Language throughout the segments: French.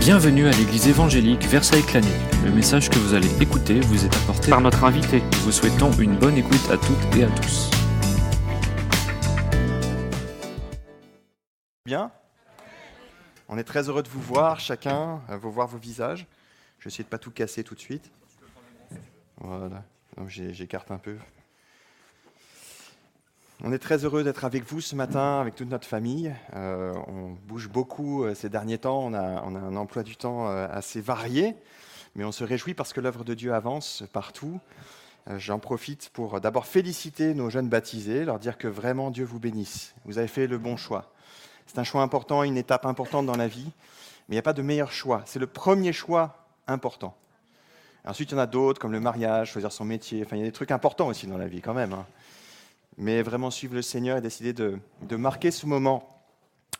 Bienvenue à l'église évangélique Versailles-Clany. Le message que vous allez écouter vous est apporté par notre invité. Nous vous souhaitons une bonne écoute à toutes et à tous. Bien. On est très heureux de vous voir chacun, vous voir vos visages. Je vais essayer de ne pas tout casser tout de suite. Voilà, donc j'écarte un peu. On est très heureux d'être avec vous ce matin, avec toute notre famille. On bouge beaucoup ces derniers temps, on a un emploi du temps assez varié, mais on se réjouit parce que l'œuvre de Dieu avance partout. J'en profite pour d'abord féliciter nos jeunes baptisés, leur dire que vraiment Dieu vous bénisse. Vous avez fait le bon choix. C'est un choix important, une étape importante dans la vie, mais il n'y a pas de meilleur choix. C'est le premier choix important. Ensuite, il y en a d'autres, comme le mariage, choisir son métier. Enfin, il y a des trucs importants aussi dans la vie quand même. Mais vraiment suivre le Seigneur et décider de marquer ce moment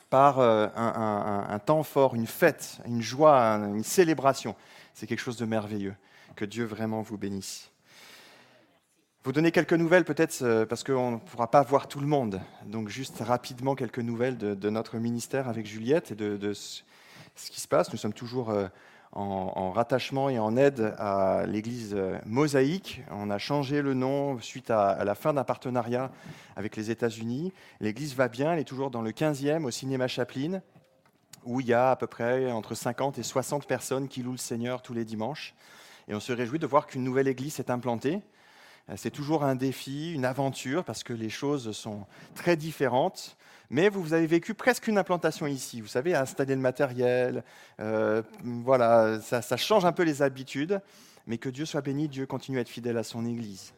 par un temps fort, une fête, une joie, une célébration. C'est quelque chose de merveilleux. Que Dieu vraiment vous bénisse. Vous donner quelques nouvelles peut-être parce qu'on ne pourra pas voir tout le monde. Donc juste rapidement quelques nouvelles de notre ministère avec Juliette et de ce qui se passe. Nous sommes toujours en rattachement et en aide à l'église Mosaïque. On a changé le nom suite à la fin d'un partenariat avec les États-Unis. L'église va bien, elle est toujours dans le 15e au cinéma Chaplin, où il y a à peu près entre 50 et 60 personnes qui louent le Seigneur tous les dimanches. Et on se réjouit de voir qu'une nouvelle église s'est implantée. C'est toujours un défi, une aventure, parce que les choses sont très différentes. Mais vous avez vécu presque une implantation ici. Vous savez, installer le matériel, voilà, ça change un peu les habitudes. Mais que Dieu soit béni, Dieu continue à être fidèle à son Église.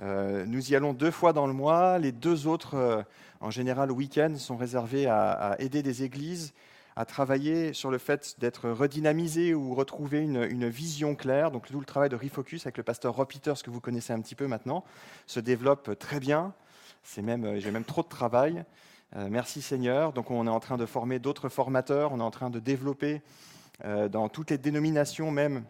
Nous y allons 2 fois dans le mois. Les 2 autres, en général, le week-end, sont réservés à aider des églises à travailler sur le fait d'être redynamisé ou retrouver une vision claire. Donc, tout le travail de Refocus avec le pasteur Rob Peters, que vous connaissez un petit peu maintenant, se développe très bien. J'ai même trop de travail. Merci Seigneur. Donc, on est en train de former d'autres formateurs. On est en train de développer dans toutes les dénominations même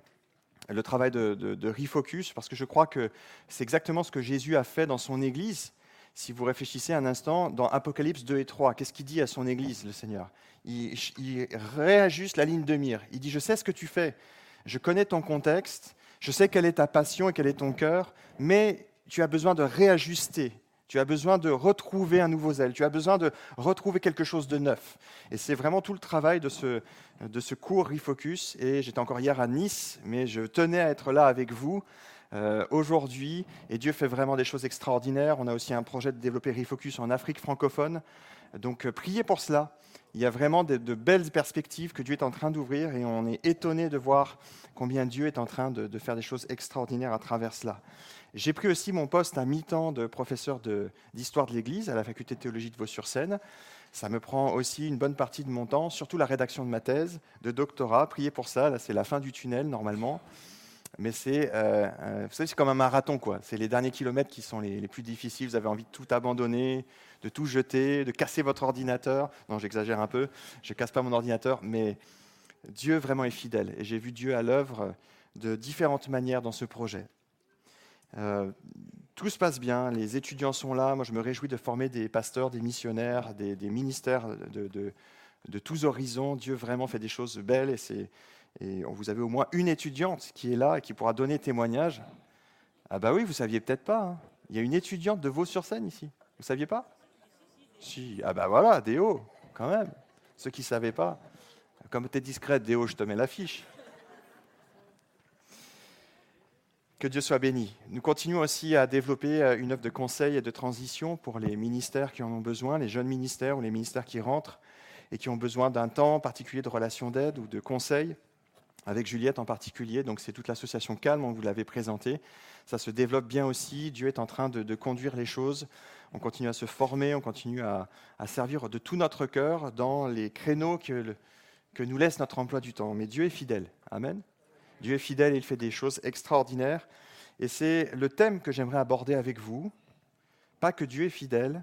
le travail de Refocus, parce que je crois que c'est exactement ce que Jésus a fait dans son Église. Si vous réfléchissez un instant, dans Apocalypse 2 et 3, qu'est-ce qu'il dit à son Église, le Seigneur ? Il réajuste la ligne de mire. Il dit, je sais ce que tu fais, je connais ton contexte, je sais quelle est ta passion et quel est ton cœur, mais tu as besoin de réajuster, tu as besoin de retrouver un nouveau zèle, tu as besoin de retrouver quelque chose de neuf. Et c'est vraiment tout le travail de ce cours Refocus. Et j'étais encore hier à Nice, mais je tenais à être là avec vous aujourd'hui, et Dieu fait vraiment des choses extraordinaires. On a aussi un projet de développer Refocus en Afrique francophone, donc priez pour cela. Il y a vraiment de belles perspectives que Dieu est en train d'ouvrir, et on est étonné de voir combien Dieu est en train de faire des choses extraordinaires à travers cela. J'ai pris aussi mon poste à mi-temps de professeur d'histoire de l'Église à la faculté de théologie de Vaux-sur-Seine. Ça me prend aussi une bonne partie de mon temps, surtout la rédaction de ma thèse de doctorat. Priez pour ça, là c'est la fin du tunnel normalement. Mais vous savez, c'est comme un marathon, quoi. C'est les derniers kilomètres qui sont les plus difficiles. Vous avez envie de tout abandonner, de tout jeter, de casser votre ordinateur. Non, j'exagère un peu. Je ne casse pas mon ordinateur, mais Dieu vraiment est fidèle. Et j'ai vu Dieu à l'œuvre de différentes manières dans ce projet. Tout se passe bien. Les étudiants sont là. Moi, je me réjouis de former des pasteurs, des missionnaires, des ministères de tous horizons. Dieu vraiment fait des choses belles, et vous avez au moins une étudiante qui est là et qui pourra donner témoignage. Ah bah oui, vous ne saviez peut-être pas. Hein. Il y a une étudiante de Vaux-sur-Seine ici. Vous ne saviez pas ? Si. Ah bah voilà, Déo, quand même. Ceux qui ne savaient pas. Comme tu es discrète, Déo, je te mets l'affiche. Que Dieu soit béni. Nous continuons aussi à développer une œuvre de conseil et de transition pour les ministères qui en ont besoin, les jeunes ministères ou les ministères qui rentrent et qui ont besoin d'un temps particulier de relation d'aide ou de conseil. Avec Juliette en particulier, donc c'est toute l'association Calme, on vous l'avait présenté. Ça se développe bien aussi, Dieu est en train de conduire les choses. On continue à se former, on continue à servir de tout notre cœur dans les créneaux que nous laisse notre emploi du temps. Mais Dieu est fidèle, amen. Dieu est fidèle et il fait des choses extraordinaires. Et c'est le thème que j'aimerais aborder avec vous. Pas que Dieu est fidèle,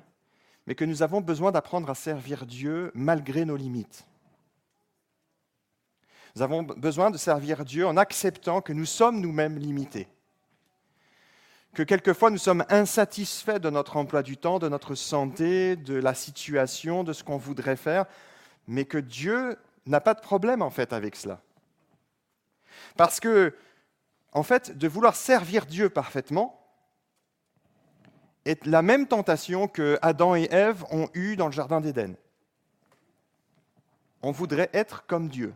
mais que nous avons besoin d'apprendre à servir Dieu malgré nos limites. Nous avons besoin de servir Dieu en acceptant que nous sommes nous-mêmes limités. Que quelquefois nous sommes insatisfaits de notre emploi du temps, de notre santé, de la situation, de ce qu'on voudrait faire, mais que Dieu n'a pas de problème en fait avec cela. Parce que, en fait, de vouloir servir Dieu parfaitement est la même tentation que Adam et Ève ont eue dans le Jardin d'Éden. On voudrait être comme Dieu.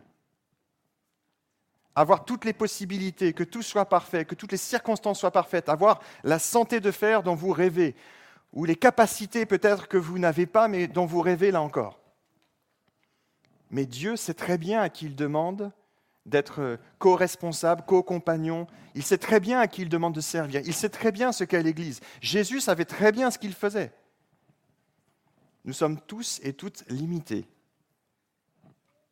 Avoir toutes les possibilités, que tout soit parfait, que toutes les circonstances soient parfaites, avoir la santé de fer dont vous rêvez, ou les capacités peut-être que vous n'avez pas, mais dont vous rêvez là encore. Mais Dieu sait très bien à qui il demande d'être co-responsable, co-compagnon. Il sait très bien à qui il demande de servir. Il sait très bien ce qu'est l'Église. Jésus savait très bien ce qu'il faisait. Nous sommes tous et toutes limités.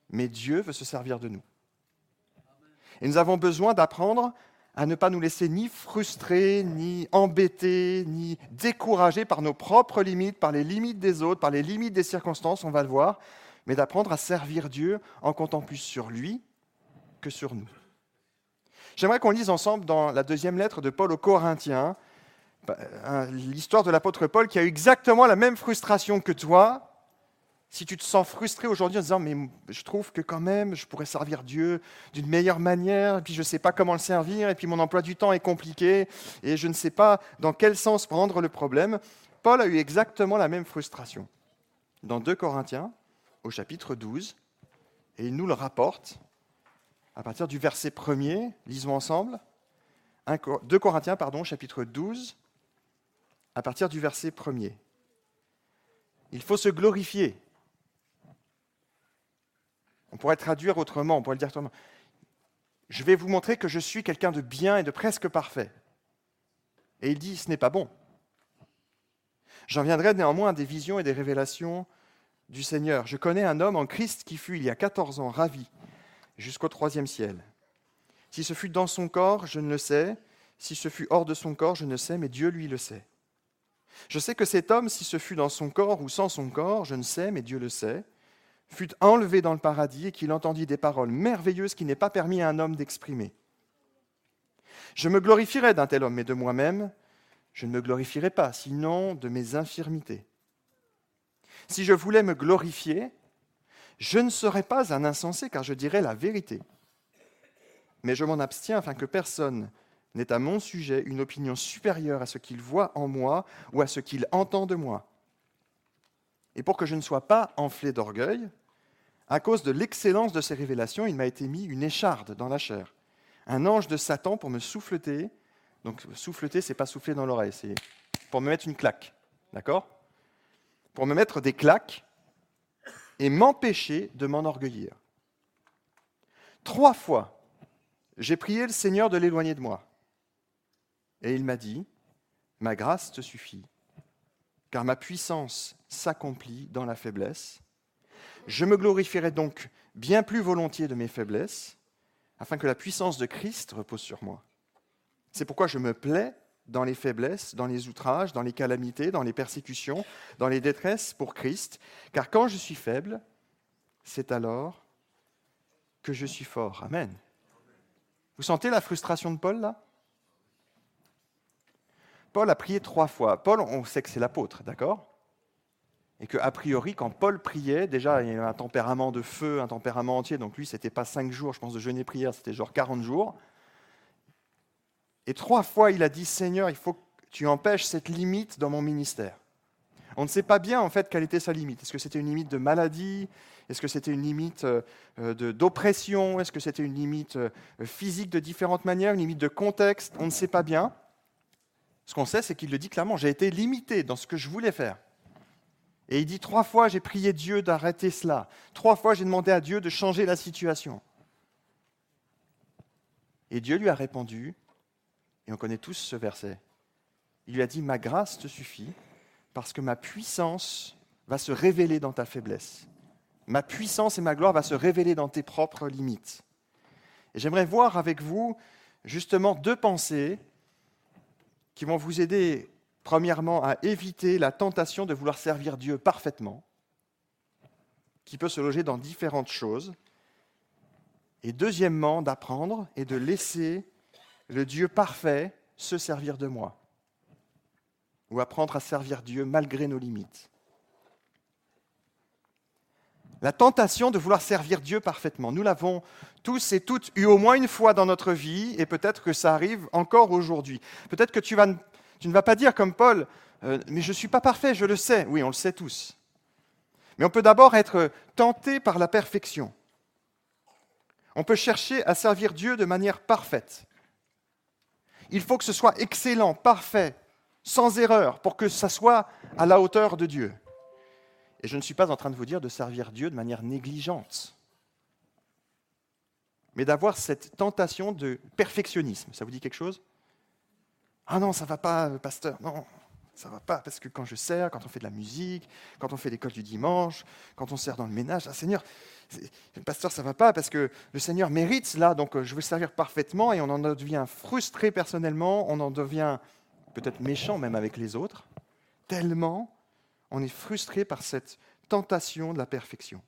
Mais Dieu veut se servir de nous. Et nous avons besoin d'apprendre à ne pas nous laisser ni frustrer, ni embêter, ni décourager par nos propres limites, par les limites des autres, par les limites des circonstances, on va le voir, mais d'apprendre à servir Dieu en comptant plus sur lui que sur nous. J'aimerais qu'on lise ensemble dans la deuxième lettre de Paul aux Corinthiens, l'histoire de l'apôtre Paul qui a eu exactement la même frustration que toi. Si tu te sens frustré aujourd'hui en disant « mais je trouve que quand même, je pourrais servir Dieu d'une meilleure manière, et puis je ne sais pas comment le servir, et puis mon emploi du temps est compliqué, et je ne sais pas dans quel sens prendre le problème », Paul a eu exactement la même frustration. Dans 2 Corinthiens, au chapitre 12, et il nous le rapporte à partir du verset 1er, lisons ensemble, 2 Corinthiens, chapitre 12, à partir du verset 1er. Il faut se glorifier. On pourrait traduire autrement, on pourrait le dire autrement. Je vais vous montrer que je suis quelqu'un de bien et de presque parfait. Et il dit, ce n'est pas bon. J'en viendrai néanmoins à des visions et des révélations du Seigneur. Je connais un homme en Christ qui fut, il y a 14 ans, ravi jusqu'au 3e ciel. Si ce fut dans son corps, je ne le sais. Si ce fut hors de son corps, je ne sais, mais Dieu, lui, le sait. Je sais que cet homme, si ce fut dans son corps ou sans son corps, je ne sais, mais Dieu le sait, fut enlevé dans le paradis et qu'il entendit des paroles merveilleuses qui n'est pas permis à un homme d'exprimer. Je me glorifierais d'un tel homme, mais de moi-même, je ne me glorifierais pas, sinon de mes infirmités. Si je voulais me glorifier, je ne serais pas un insensé, car je dirais la vérité. Mais je m'en abstiens afin que personne n'ait à mon sujet une opinion supérieure à ce qu'il voit en moi ou à ce qu'il entend de moi. Et pour que je ne sois pas enflé d'orgueil, à cause de l'excellence de ces révélations, il m'a été mis une écharde dans la chair, un ange de Satan pour me souffleter. Donc souffleter, c'est pas souffler dans l'oreille, c'est pour me mettre une claque, d'accord ? Pour me mettre des claques et m'empêcher de m'enorgueillir. 3 fois, j'ai prié le Seigneur de l'éloigner de moi. Et il m'a dit, ma grâce te suffit, car ma puissance s'accomplit dans la faiblesse. Je me glorifierai donc bien plus volontiers de mes faiblesses, afin que la puissance de Christ repose sur moi. C'est pourquoi je me plais dans les faiblesses, dans les outrages, dans les calamités, dans les persécutions, dans les détresses pour Christ, car quand je suis faible, c'est alors que je suis fort. Amen. Vous sentez la frustration de Paul là ? Paul a prié 3 fois. Paul, on sait que c'est l'apôtre, d'accord ? Et qu'a priori, quand Paul priait, déjà, il y avait un tempérament de feu, un tempérament entier, donc lui, ce n'était pas 5 jours, je pense, de jeûne et prière, c'était genre 40 jours. Et 3 fois, il a dit, Seigneur, il faut que tu empêches cette limite dans mon ministère. On ne sait pas bien, en fait, quelle était sa limite. Est-ce que c'était une limite de maladie ? Est-ce que c'était une limite d'oppression ? Est-ce que c'était une limite physique de différentes manières, une limite de contexte ? On ne sait pas bien. Ce qu'on sait, c'est qu'il le dit clairement, j'ai été limité dans ce que je voulais faire. Et il dit 3 fois, j'ai prié Dieu d'arrêter cela. 3 fois, j'ai demandé à Dieu de changer la situation. Et Dieu lui a répondu, et on connaît tous ce verset. Il lui a dit, ma grâce te suffit, parce que ma puissance va se révéler dans ta faiblesse. Ma puissance et ma gloire va se révéler dans tes propres limites. Et j'aimerais voir avec vous, justement, 2 pensées qui vont vous aider, premièrement, à éviter la tentation de vouloir servir Dieu parfaitement, qui peut se loger dans différentes choses, et deuxièmement, d'apprendre et de laisser le Dieu parfait se servir de moi, ou apprendre à servir Dieu malgré nos limites. La tentation de vouloir servir Dieu parfaitement. Nous l'avons tous et toutes eu au moins une fois dans notre vie, et peut-être que ça arrive encore aujourd'hui. Peut-être que tu ne vas pas dire comme Paul, mais je ne suis pas parfait, je le sais. Oui, on le sait tous. Mais on peut d'abord être tenté par la perfection. On peut chercher à servir Dieu de manière parfaite. Il faut que ce soit excellent, parfait, sans erreur, pour que ça soit à la hauteur de Dieu. Et je ne suis pas en train de vous dire de servir Dieu de manière négligente, mais d'avoir cette tentation de perfectionnisme. Ça vous dit quelque chose ? Ah non, ça ne va pas, pasteur, non, ça ne va pas, parce que quand je sers, quand on fait de la musique, quand on fait l'école du dimanche, quand on sert dans le ménage, ah Seigneur, pasteur, ça ne va pas, parce que le Seigneur mérite là, donc je veux servir parfaitement, et on en devient frustré personnellement, on en devient peut-être méchant même avec les autres, tellement on est frustré par cette tentation de la perfection.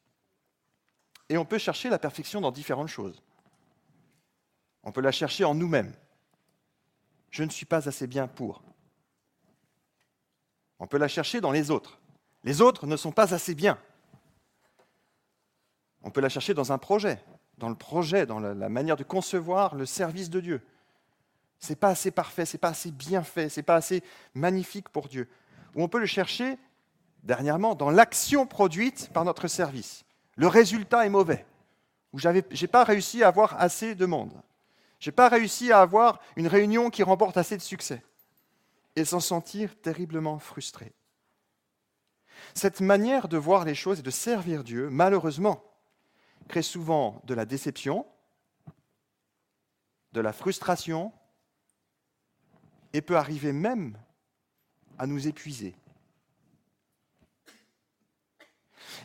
Et on peut chercher la perfection dans différentes choses. On peut la chercher en nous-mêmes. Je ne suis pas assez bien pour. On peut la chercher dans les autres. Les autres ne sont pas assez bien. On peut la chercher dans un projet, dans la manière de concevoir le service de Dieu. Ce n'est pas assez parfait, ce n'est pas assez bien fait, ce n'est pas assez magnifique pour Dieu. Ou on peut le chercher, dernièrement, dans l'action produite par notre service. Le résultat est mauvais. Ou je n'ai pas réussi à avoir assez de monde. Je n'ai pas réussi à avoir une réunion qui remporte assez de succès. Et s'en sentir terriblement frustré. Cette manière de voir les choses et de servir Dieu, malheureusement, crée souvent de la déception, de la frustration, et peut arriver même à nous épuiser.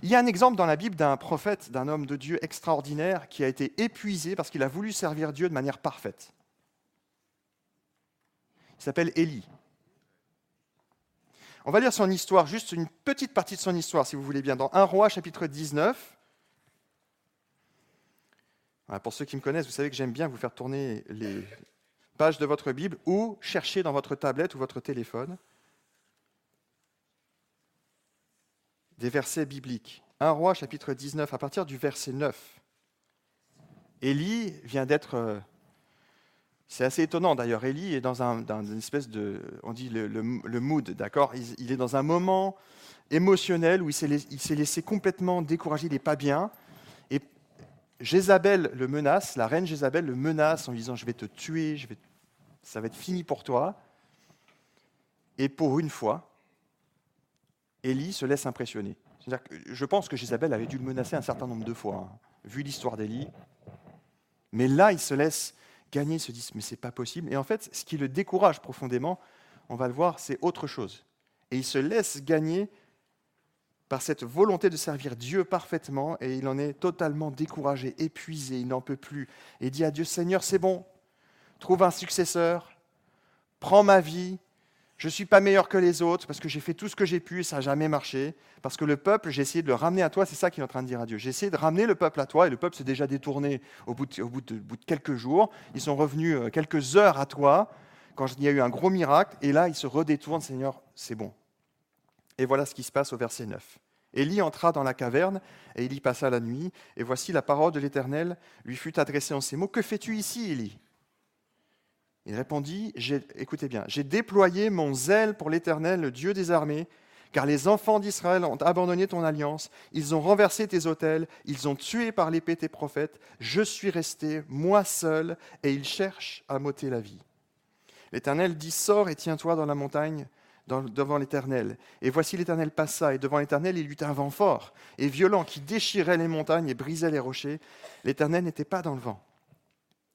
Il y a un exemple dans la Bible d'un prophète, d'un homme de Dieu extraordinaire qui a été épuisé parce qu'il a voulu servir Dieu de manière parfaite. Il s'appelle Élie. On va lire son histoire, juste une petite partie de son histoire, si vous voulez bien, dans 1 Roi, chapitre 19. Voilà, pour ceux qui me connaissent, vous savez que j'aime bien vous faire tourner les pages de votre Bible ou chercher dans votre tablette ou votre téléphone des versets bibliques. 1 Roi, chapitre 19, à partir du verset 9. Élie vient d'être... c'est assez étonnant d'ailleurs, Élie est dans une espèce de... On dit le mood, d'accord ? Il est dans un moment émotionnel où il s'est laissé complètement décourager, il n'est pas bien. Et Jézabel le menace, la reine Jézabel le menace en lui disant « Je vais te tuer, ça va être fini pour toi ». Et pour une fois, Élie se laisse impressionner. C'est-à-dire que je pense que Jézabel avait dû le menacer un certain nombre de fois, vu l'histoire d'Élie. Mais là, il se laisse gagner, il se dit « mais c'est pas possible ». Et en fait, ce qui le décourage profondément, on va le voir, c'est autre chose. Et il se laisse gagner par cette volonté de servir Dieu parfaitement, et il en est totalement découragé, épuisé, il n'en peut plus. Et il dit à Dieu « Seigneur, c'est bon, trouve un successeur, prends ma vie, je ne suis pas meilleur que les autres parce que j'ai fait tout ce que j'ai pu et ça n'a jamais marché. Parce que le peuple, j'ai essayé de le ramener à toi, c'est ça qu'il est en train de dire à Dieu. J'ai essayé de ramener le peuple à toi et le peuple s'est déjà détourné au bout de quelques jours. Ils sont revenus quelques heures à toi quand il y a eu un gros miracle et là, ils se redétournent. Seigneur, c'est bon. Et voilà ce qui se passe au verset 9. Élie entra dans la caverne et il y passa la nuit. Et voici la parole de l'Éternel lui fut adressée en ces mots. « Que fais-tu ici, Élie » Il répondit, écoutez bien, « J'ai déployé mon zèle pour l'Éternel, le Dieu des armées, car les enfants d'Israël ont abandonné ton alliance, ils ont renversé tes autels, ils ont tué par l'épée tes prophètes, je suis resté, moi seul, et ils cherchent à m'ôter la vie. » L'Éternel dit, « Sors et tiens-toi dans la montagne devant l'Éternel. » Et voici l'Éternel passa, et devant l'Éternel, il y eut un vent fort et violent qui déchirait les montagnes et brisait les rochers. L'Éternel n'était pas dans le vent.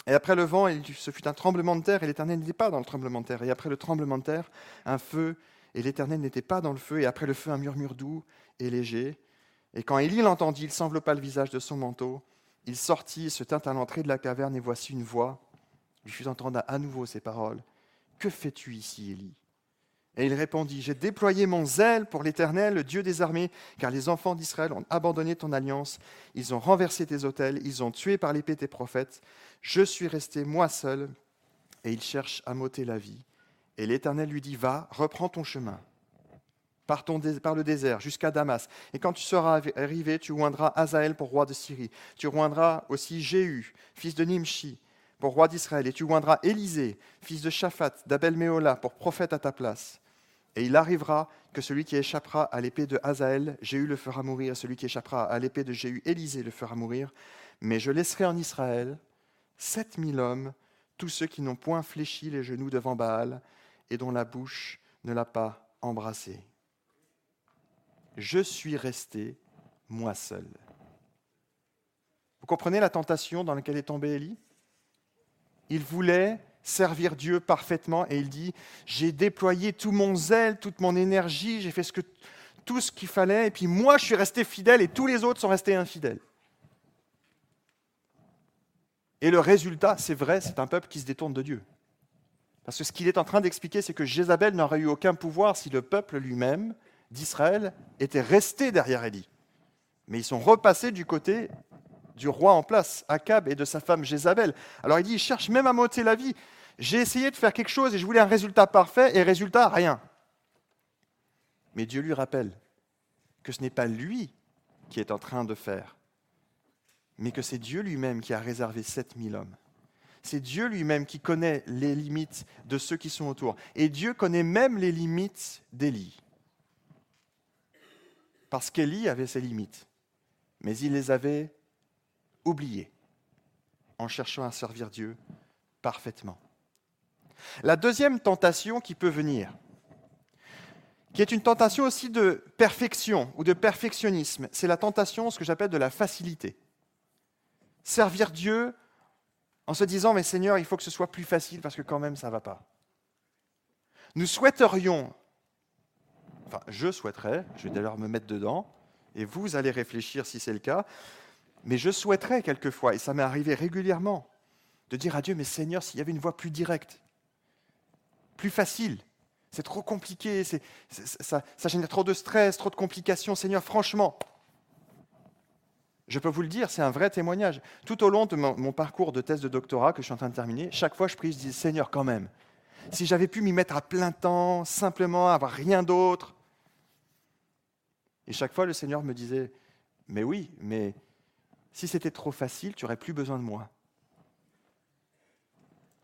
Et après le vent, ce fut un tremblement de terre, et l'Éternel n'était pas dans le tremblement de terre. Et après le tremblement de terre, un feu, et l'Éternel n'était pas dans le feu. Et après le feu, un murmure doux et léger. Et quand Élie l'entendit, il s'enveloppa le visage de son manteau. Il sortit, se tint à l'entrée de la caverne, et voici une voix lui fit entendre à nouveau ces paroles. « Que fais-tu ici, Élie » Et il répondit, « J'ai déployé mon zèle pour l'Éternel, le Dieu des armées, car les enfants d'Israël ont abandonné ton alliance, ils ont renversé tes autels, ils ont tué par l'épée tes prophètes. Je suis resté moi seul, et ils cherchent à m'ôter la vie. » Et l'Éternel lui dit, « Va, reprends ton chemin. » par le désert jusqu'à Damas. Et quand tu seras arrivé, tu oindras Hazaël pour roi de Syrie. Tu oindras aussi Jéhu, fils de Nimshi, pour roi d'Israël. Et tu oindras Élisée, fils de Shaphat, d'Abel-Méhola, pour prophète à ta place. Et il arrivera que celui qui échappera à l'épée de Hazaël, Jéhu le fera mourir, et celui qui échappera à l'épée de Jéhu, Élisée le fera mourir. Mais je laisserai en Israël 7000 hommes, tous ceux qui n'ont point fléchi les genoux devant Baal, et dont la bouche ne l'a pas embrassé. Je suis resté, moi seul. Vous comprenez la tentation dans laquelle est tombé Élie ? Il voulait servir Dieu parfaitement et il dit « J'ai déployé tout mon zèle, toute mon énergie, j'ai fait tout ce qu'il fallait et puis moi je suis resté fidèle et tous les autres sont restés infidèles. » Et le résultat, c'est vrai, c'est un peuple qui se détourne de Dieu. Parce que ce qu'il est en train d'expliquer, c'est que Jézabel n'aurait eu aucun pouvoir si le peuple lui-même d'Israël était resté derrière Élie. Mais ils sont repassés du côté du roi en place, Akab, et de sa femme Jézabel. Alors il dit, il cherche même à m'ôter la vie. J'ai essayé de faire quelque chose et je voulais un résultat parfait, et résultat, rien. Mais Dieu lui rappelle que ce n'est pas lui qui est en train de faire, mais que c'est Dieu lui-même qui a réservé 7000 hommes. C'est Dieu lui-même qui connaît les limites de ceux qui sont autour. Et Dieu connaît même les limites d'Élie. Parce qu'Élie avait ses limites, mais il les avait oubliées en cherchant à servir Dieu parfaitement. La deuxième tentation qui peut venir, qui est une tentation aussi de perfection ou de perfectionnisme, c'est la tentation, ce que j'appelle de la facilité. Servir Dieu en se disant « Mais Seigneur, il faut que ce soit plus facile parce que quand même ça ne va pas. » Nous souhaiterions, enfin je souhaiterais, je vais d'ailleurs me mettre dedans, et vous allez réfléchir si c'est le cas, mais je souhaiterais quelquefois, et ça m'est arrivé régulièrement, de dire à Dieu « Mais Seigneur, s'il y avait une voie plus directe, plus facile, c'est trop compliqué, ça génère trop de stress, trop de complications, Seigneur, franchement. » Je peux vous le dire, c'est un vrai témoignage. Tout au long de mon parcours de thèse de doctorat que je suis en train de terminer, chaque fois je prie, je dis « Seigneur, quand même, si j'avais pu m'y mettre à plein temps, simplement, avoir rien d'autre. » Et chaque fois, le Seigneur me disait « Mais oui, mais si c'était trop facile, tu n'aurais plus besoin de moi.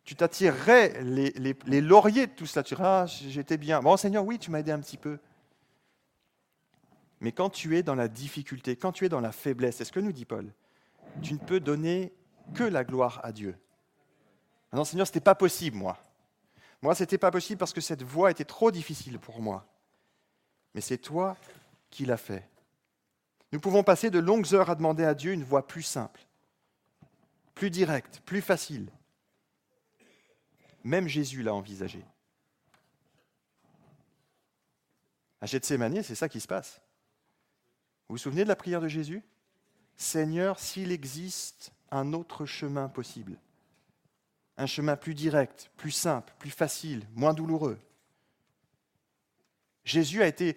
Tu t'attirerais les lauriers de tout ça. Tu dirais, ah, j'étais bien. Bon, Seigneur, oui, tu m'as aidé un petit peu. Mais quand tu es dans la difficulté, quand tu es dans la faiblesse, c'est ce que nous dit Paul, tu ne peux donner que la gloire à Dieu. Non, Seigneur, ce n'était pas possible, moi. Moi, ce n'était pas possible parce que cette voie était trop difficile pour moi. Mais c'est toi qui l'as fait. Nous pouvons passer de longues heures à demander à Dieu une voie plus simple, plus directe, plus facile. Même Jésus l'a envisagé. À Gethsémani, c'est ça qui se passe. Vous vous souvenez de la prière de Jésus ? Seigneur, s'il existe un autre chemin possible, un chemin plus direct, plus simple, plus facile, moins douloureux. Jésus a été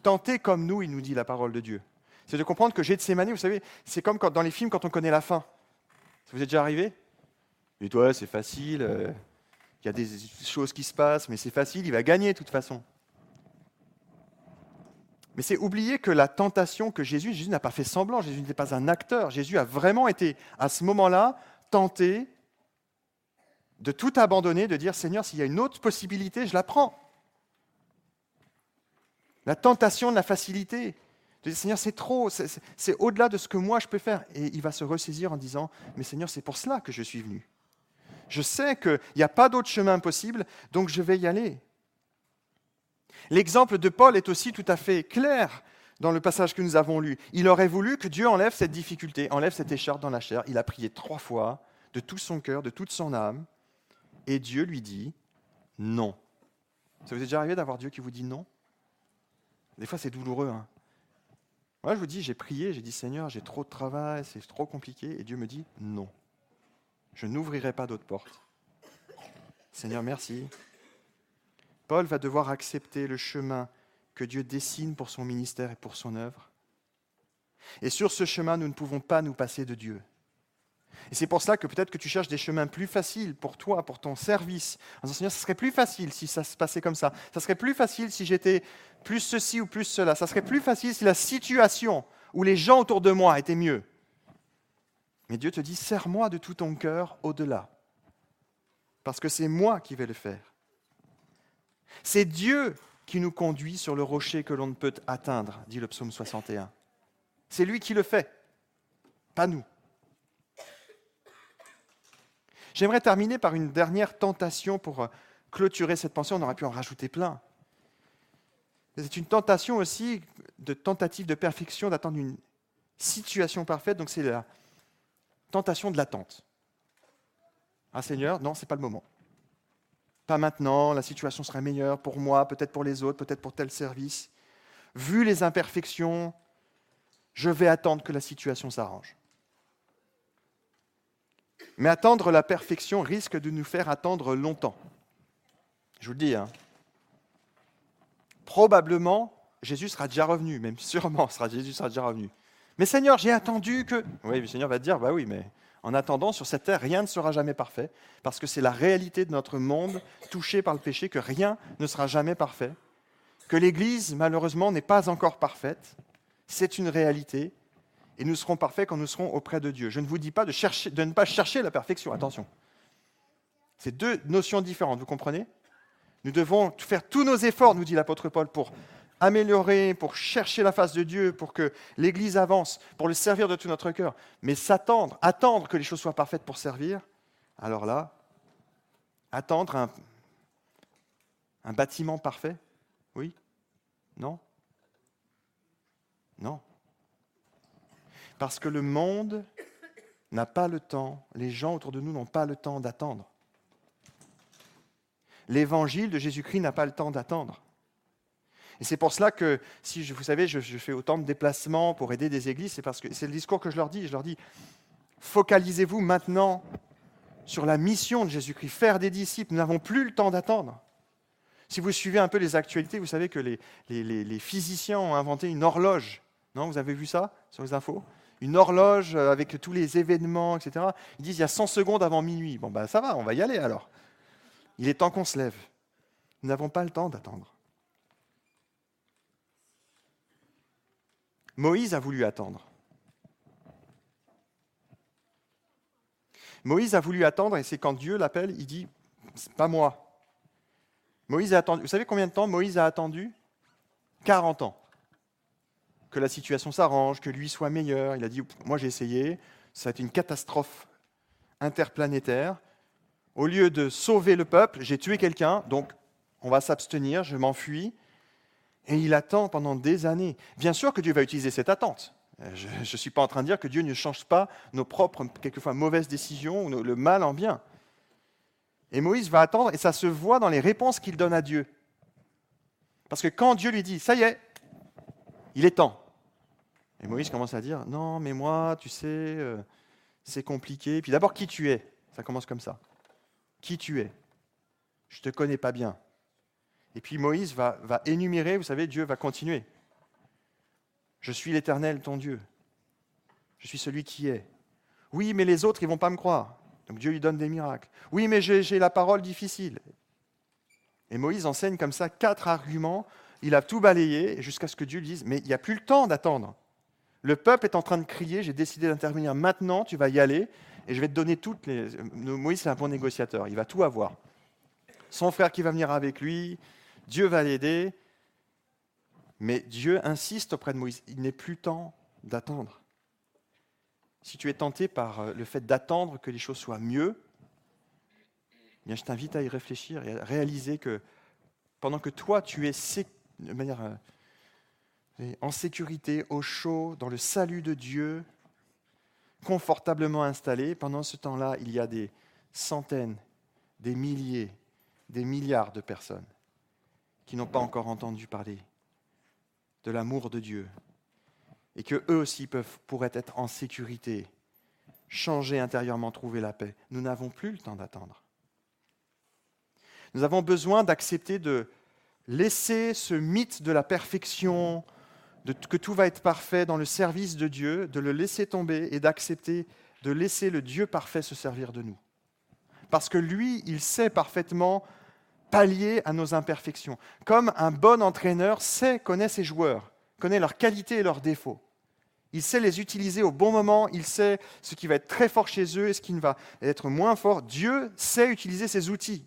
tenté comme nous, il nous dit la parole de Dieu. C'est de comprendre que Gethsémani, vous savez, c'est comme dans les films quand on connaît la fin. Ça vous est déjà arrivé ? Et toi, c'est facile, il y a des choses qui se passent, mais c'est facile, il va gagner de toute façon. Mais c'est oublier que la tentation que Jésus n'a pas fait semblant, Jésus n'était pas un acteur, Jésus a vraiment été, à ce moment-là, tenté de tout abandonner, de dire, Seigneur, s'il y a une autre possibilité, je la prends. La tentation de la facilité, de dire, Seigneur, c'est trop, c'est au-delà de ce que moi je peux faire. Et il va se ressaisir en disant, mais Seigneur, c'est pour cela que je suis venu. Je sais qu'il n'y a pas d'autre chemin possible, donc je vais y aller. L'exemple de Paul est aussi tout à fait clair dans le passage que nous avons lu. Il aurait voulu que Dieu enlève cette difficulté, enlève cette écharpe dans la chair. Il a prié 3 fois, de tout son cœur, de toute son âme, et Dieu lui dit non. Ça vous est déjà arrivé d'avoir Dieu qui vous dit non ? Des fois, c'est douloureux. Hein. Moi, je vous dis, j'ai prié, j'ai dit Seigneur, j'ai trop de travail, c'est trop compliqué, et Dieu me dit non. Je n'ouvrirai pas d'autres portes. Seigneur, merci. Paul va devoir accepter le chemin que Dieu dessine pour son ministère et pour son œuvre. Et sur ce chemin, nous ne pouvons pas nous passer de Dieu. Et c'est pour cela que peut-être que tu cherches des chemins plus faciles pour toi, pour ton service. En disant, Seigneur, ça serait plus facile si ça se passait comme ça. Ça serait plus facile si j'étais plus ceci ou plus cela. Ça serait plus facile si la situation où les gens autour de moi étaient mieux. Mais Dieu te dit, sers-moi de tout ton cœur au-delà. Parce que c'est moi qui vais le faire. C'est Dieu qui nous conduit sur le rocher que l'on ne peut atteindre, dit le psaume 61. C'est lui qui le fait, pas nous. J'aimerais terminer par une dernière tentation pour clôturer cette pensée. On aurait pu en rajouter plein. C'est une tentation aussi de tentative de perfection, d'attendre une situation parfaite. Donc c'est la tentation de l'attente. Ah Seigneur, non, ce n'est pas le moment. Pas maintenant, la situation sera meilleure pour moi, peut-être pour les autres, peut-être pour tel service. Vu les imperfections, je vais attendre que la situation s'arrange. Mais attendre la perfection risque de nous faire attendre longtemps. Je vous le dis, probablement, Jésus sera déjà revenu, même sûrement, Jésus sera déjà revenu. Mais Seigneur, j'ai attendu que... Oui, le Seigneur va te dire, bah oui, mais en attendant, sur cette terre, rien ne sera jamais parfait, parce que c'est la réalité de notre monde touché par le péché, que rien ne sera jamais parfait, que l'Église, malheureusement, n'est pas encore parfaite. C'est une réalité. Et nous serons parfaits quand nous serons auprès de Dieu. Je ne vous dis pas de ne pas chercher la perfection, attention. C'est deux notions différentes, vous comprenez ? Nous devons faire tous nos efforts, nous dit l'apôtre Paul, pour améliorer, pour chercher la face de Dieu, pour que l'Église avance, pour le servir de tout notre cœur. Mais attendre que les choses soient parfaites pour servir, alors là, attendre un bâtiment parfait, oui ? Non ? Non. Parce que le monde n'a pas le temps, les gens autour de nous n'ont pas le temps d'attendre. L'évangile de Jésus-Christ n'a pas le temps d'attendre. Et c'est pour cela que, si vous savez, je fais autant de déplacements pour aider des églises, c'est parce que c'est le discours que je leur dis. Je leur dis, focalisez-vous maintenant sur la mission de Jésus-Christ, faire des disciples. Nous n'avons plus le temps d'attendre. Si vous suivez un peu les actualités, vous savez que les physiciens ont inventé une horloge. Non, vous avez vu ça sur les infos ? Une horloge avec tous les événements, etc. Ils disent il y a 100 secondes avant minuit. Bon, ben ça va, on va y aller alors. Il est temps qu'on se lève. Nous n'avons pas le temps d'attendre. Moïse a voulu attendre. Moïse a voulu attendre, et c'est quand Dieu l'appelle, il dit « c'est pas moi ». Moïse a attendu. Vous savez combien de temps Moïse a attendu ? 40 ans. Que la situation s'arrange, que lui soit meilleur. Il a dit, moi j'ai essayé, ça va être une catastrophe interplanétaire. Au lieu de sauver le peuple, j'ai tué quelqu'un, donc on va s'abstenir, je m'enfuis. Et il attend pendant des années. Bien sûr que Dieu va utiliser cette attente. Je ne suis pas en train de dire que Dieu ne change pas nos propres, quelquefois, mauvaises décisions, ou le mal en bien. Et Moïse va attendre, et ça se voit dans les réponses qu'il donne à Dieu. Parce que quand Dieu lui dit, ça y est, il est temps. Et Moïse commence à dire, non, mais moi, tu sais, c'est compliqué. Puis d'abord, qui tu es ? Ça commence comme ça. Qui tu es ? Je ne te connais pas bien. Et puis Moïse va énumérer, vous savez, Dieu va continuer. Je suis l'Éternel, ton Dieu. Je suis celui qui est. Oui, mais les autres, ils ne vont pas me croire. Donc Dieu lui donne des miracles. Oui, mais j'ai la parole difficile. Et Moïse enseigne comme ça 4 arguments. Il a tout balayé jusqu'à ce que Dieu lui dise, mais il n'y a plus le temps d'attendre. Le peuple est en train de crier, j'ai décidé d'intervenir maintenant, tu vas y aller, et je vais te donner toutes les... Moïse, c'est un bon négociateur, il va tout avoir. Son frère qui va venir avec lui, Dieu va l'aider, mais Dieu insiste auprès de Moïse, il n'est plus temps d'attendre. Si tu es tenté par le fait d'attendre que les choses soient mieux, eh bien, je t'invite à y réfléchir et à réaliser que pendant que toi, tu es de manière... en sécurité, au chaud, dans le salut de Dieu, confortablement installé. Pendant ce temps-là, il y a des centaines, des milliers, des milliards de personnes qui n'ont pas encore entendu parler de l'amour de Dieu et qu'eux aussi pourraient être en sécurité, changer intérieurement, trouver la paix. Nous n'avons plus le temps d'attendre. Nous avons besoin d'accepter de laisser ce mythe de la perfection, que tout va être parfait dans le service de Dieu, de le laisser tomber et d'accepter de laisser le Dieu parfait se servir de nous. Parce que lui, il sait parfaitement pallier à nos imperfections. Comme un bon entraîneur connaît ses joueurs, connaît leurs qualités et leurs défauts. Il sait les utiliser au bon moment, il sait ce qui va être très fort chez eux et ce qui va être moins fort. Dieu sait utiliser ses outils.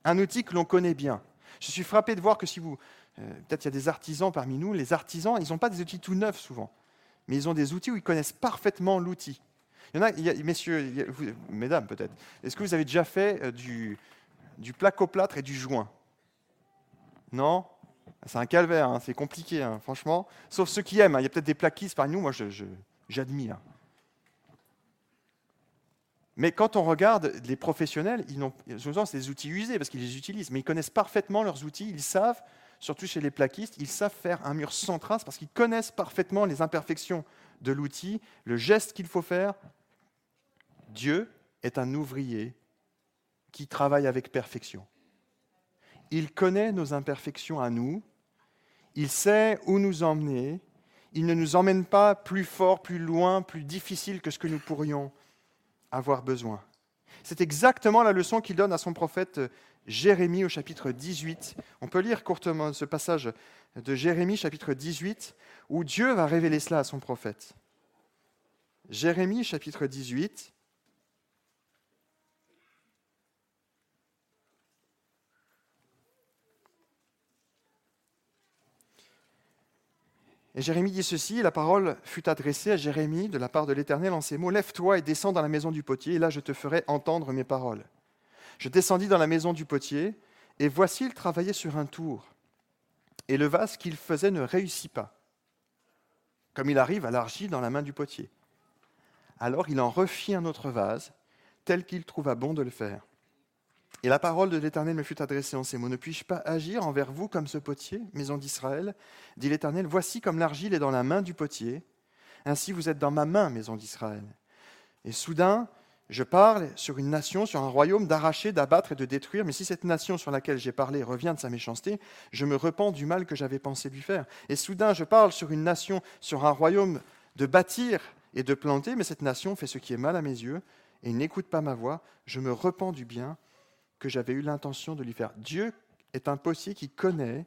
Un outil que l'on connaît bien. Je suis frappé de voir que si vous... peut-être il y a des artisans parmi nous, les artisans, ils n'ont pas des outils tout neufs souvent, mais ils ont des outils où ils connaissent parfaitement l'outil. Messieurs, mesdames peut-être, est-ce que vous avez déjà fait du placo-plâtre et du joint? Non? C'est un calvaire, hein, c'est compliqué, hein, franchement. Sauf ceux qui aiment, hein. Il y a peut-être des plaquistes parmi nous, moi j'admire. Mais quand on regarde les professionnels, souvent c'est des outils usés parce qu'ils les utilisent, mais ils connaissent parfaitement leurs outils, ils savent, surtout chez les plaquistes, ils savent faire un mur sans trace parce qu'ils connaissent parfaitement les imperfections de l'outil, le geste qu'il faut faire. Dieu est un ouvrier qui travaille avec perfection. Il connaît nos imperfections à nous, il sait où nous emmener, il ne nous emmène pas plus fort, plus loin, plus difficile que ce que nous pourrions avoir besoin. C'est exactement la leçon qu'il donne à son prophète Jérémie au chapitre 18. On peut lire courtement ce passage de Jérémie chapitre 18 où Dieu va révéler cela à son prophète. Jérémie chapitre 18. Et Jérémie dit ceci, la parole fut adressée à Jérémie de la part de l'Éternel en ces mots, « Lève-toi et descends dans la maison du potier, et là je te ferai entendre mes paroles. » Je descendis dans la maison du potier, et voici, il travaillait sur un tour. Et le vase qu'il faisait ne réussit pas, comme il arrive à l'argile dans la main du potier. Alors il en refit un autre vase, tel qu'il trouva bon de le faire. Et la parole de l'Éternel me fut adressée en ces mots. « Ne puis-je pas agir envers vous comme ce potier, maison d'Israël ?» dit l'Éternel. « Voici comme l'argile est dans la main du potier, ainsi vous êtes dans ma main, maison d'Israël. » Et soudain, je parle sur une nation, sur un royaume, d'arracher, d'abattre et de détruire. Mais si cette nation sur laquelle j'ai parlé revient de sa méchanceté, je me repens du mal que j'avais pensé lui faire. Et soudain, je parle sur une nation, sur un royaume, de bâtir et de planter. Mais cette nation fait ce qui est mal à mes yeux et n'écoute pas ma voix. Je me repens du bien que j'avais eu l'intention de lui faire. Dieu est un potier qui connaît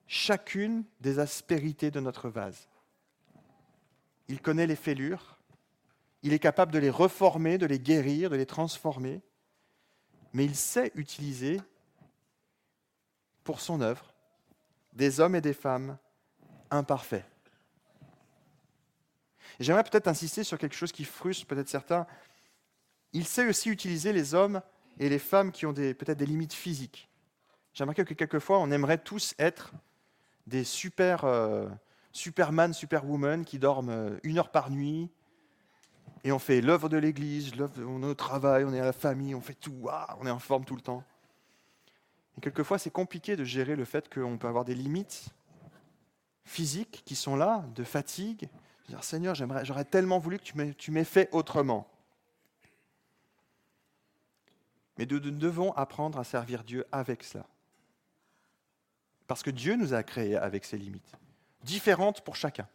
chacune des aspérités de notre vase. Il connaît les fêlures, il est capable de les reformer, de les guérir, de les transformer, mais il sait utiliser pour son œuvre des hommes et des femmes imparfaits. Et j'aimerais peut-être insister sur quelque chose qui frustre peut-être certains. Il sait aussi utiliser les hommes et les femmes qui ont peut-être des limites physiques. J'ai remarqué que quelquefois, on aimerait tous être des Superman, Superwoman qui dorment 1 heure par nuit, et on fait l'œuvre de l'Église, on est au travail, on est à la famille, on fait tout, on est en forme tout le temps. Et quelquefois, c'est compliqué de gérer le fait qu'on peut avoir des limites physiques qui sont là, de fatigue. Dire, Seigneur, j'aurais tellement voulu que tu m'aies fait autrement. Mais nous devons apprendre à servir Dieu avec cela. Parce que Dieu nous a créés avec ses limites, différentes pour chacun.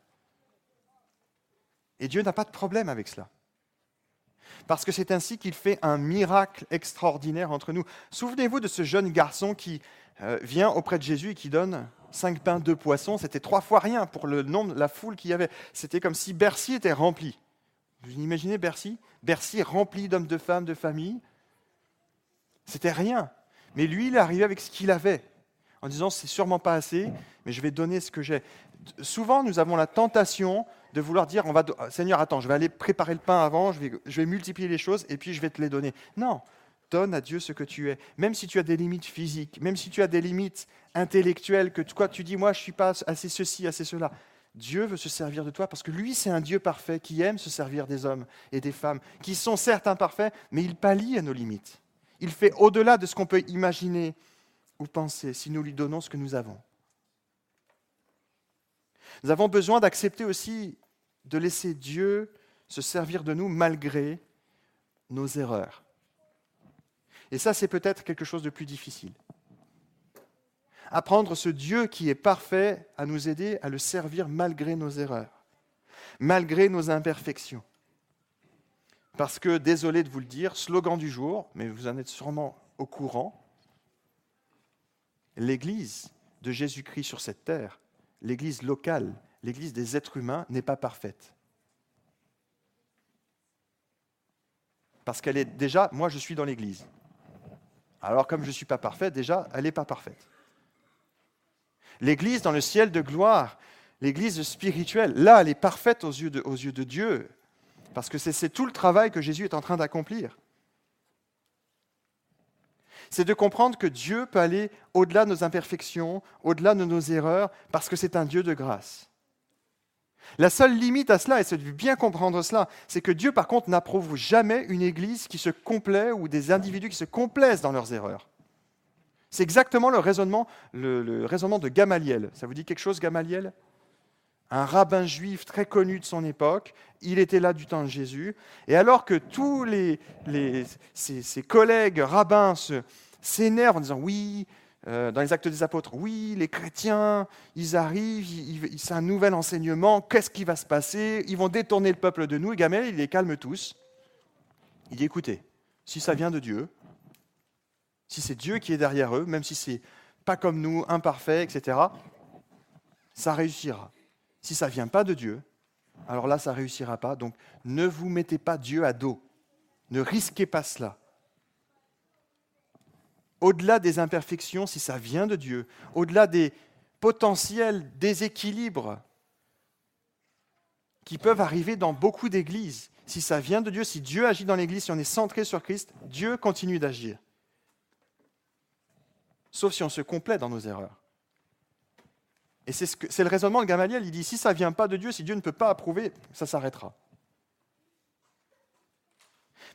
Et Dieu n'a pas de problème avec cela. Parce que c'est ainsi qu'il fait un miracle extraordinaire entre nous. Souvenez-vous de ce jeune garçon qui vient auprès de Jésus et qui donne 5 pains, 2 poissons. C'était 3 fois rien pour le nombre, la foule qu'il y avait. C'était comme si Bercy était rempli. Vous imaginez Bercy? Bercy rempli d'hommes, de femmes, de familles. C'était rien. Mais lui, il est arrivé avec ce qu'il avait, en disant, c'est sûrement pas assez, mais je vais donner ce que j'ai. Souvent, nous avons la tentation de vouloir dire, Seigneur, attends, je vais aller préparer le pain avant, je vais multiplier les choses, et puis je vais te les donner. Non, donne à Dieu ce que tu es. Même si tu as des limites physiques, même si tu as des limites intellectuelles, que toi, tu dis, moi, je ne suis pas assez ceci, assez cela. Dieu veut se servir de toi, parce que lui, c'est un Dieu parfait, qui aime se servir des hommes et des femmes, qui sont certes imparfaits, mais il pallie à nos limites. Il fait au-delà de ce qu'on peut imaginer ou penser si nous lui donnons ce que nous avons. Nous avons besoin d'accepter aussi de laisser Dieu se servir de nous malgré nos erreurs. Et ça, c'est peut-être quelque chose de plus difficile. Apprendre ce Dieu qui est parfait à nous aider à le servir malgré nos erreurs. malgré nos imperfections. Parce que, désolé de vous le dire, slogan du jour, mais vous en êtes sûrement au courant, l'Église de Jésus-Christ sur cette terre, l'Église locale, l'Église des êtres humains n'est pas parfaite. Parce qu'elle est déjà, moi je suis dans l'Église. Alors comme je ne suis pas parfait, déjà, elle n'est pas parfaite. L'Église dans le ciel de gloire, l'Église spirituelle, là, elle est parfaite aux yeux de Dieu. Parce que c'est tout le travail que Jésus est en train d'accomplir. C'est de comprendre que Dieu peut aller au-delà de nos imperfections, au-delà de nos erreurs, parce que c'est un Dieu de grâce. La seule limite à cela, et c'est de bien comprendre cela, c'est que Dieu, par contre, n'approuve jamais une église qui se complaît ou des individus qui se complaisent dans leurs erreurs. C'est exactement le raisonnement de Gamaliel. Ça vous dit quelque chose, Gamaliel ? Un rabbin juif très connu de son époque. Il était là du temps de Jésus. Et alors que tous ses collègues rabbins s'énervent en disant « oui », dans les Actes des Apôtres, oui, les chrétiens, ils arrivent, c'est un nouvel enseignement, qu'est-ce qui va se passer ? Ils vont détourner le peuple de nous. Et Gamaliel, il les calme tous. Il dit, écoutez, si ça vient de Dieu, si c'est Dieu qui est derrière eux, même si c'est pas comme nous, imparfait, etc., ça réussira. Si ça ne vient pas de Dieu, alors là, ça ne réussira pas. Donc, ne vous mettez pas Dieu à dos. Ne risquez pas cela. Au-delà des imperfections, si ça vient de Dieu, au-delà des potentiels déséquilibres qui peuvent arriver dans beaucoup d'églises, si ça vient de Dieu, si Dieu agit dans l'église, si on est centré sur Christ, Dieu continue d'agir. Sauf si on se complaît dans nos erreurs. Et c'est le raisonnement de Gamaliel, il dit, si ça ne vient pas de Dieu, si Dieu ne peut pas approuver, ça s'arrêtera.